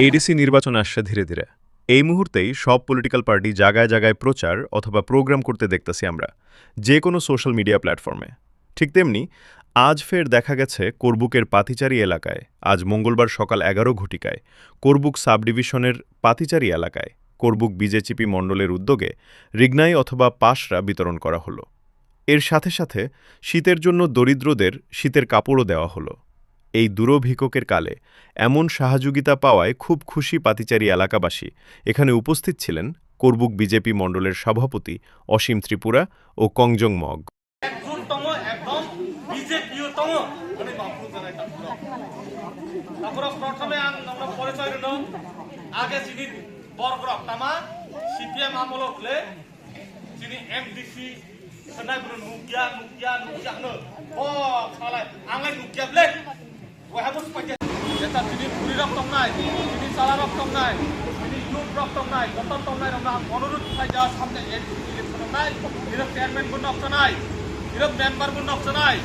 ADC নির্বাচন আসছে ধীরে ধীরে। এই মুহূর্তেই সব পলিটিক্যাল পার্টি জায়গায় জায়গায় প্রচার অথবা প্রোগ্রাম করতে দেখতেছি আমরা, যে কোনো সোশ্যাল মিডিয়া প্ল্যাটফর্মে। ঠিক তেমনি আজ ফের দেখা গেছে করবুকের পাতিচারি এলাকায়, আজ মঙ্গলবার সকাল ১১ ঘটিকায় করবুক সাব ডিভিশনের পাতিচারি এলাকায় করবুক বিজেচিপি মণ্ডলের উদ্যোগে রিগনাই অথবা পাশরা বিতরণ করা হলো। এর সাথে সাথে শীতের জন্য দরিদ্রদের শীতের কাপড়ও দেওয়া হলো। এই দুরভিককের কালে এমন সহযোগিতা পাওয়ায় খুব খুশি পাতিচারি এলাকাবাসী। এখানে উপস্থিত ছিলেন করবুক বিজেপি মণ্ডলের সভাপতি অসীম ত্রিপুরা ও কংজং mug. Kita sini puri roktok nai, sini salah roktok nai, sini youth roktok nai, kotor roktok nai, আমরা অনুরোধ পাই যাওয়ার সামনে ইলেকশন নাই, এর চেয়ারম্যান কোন অপশন নাই, এর মেম্বার কোন অপশন নাই।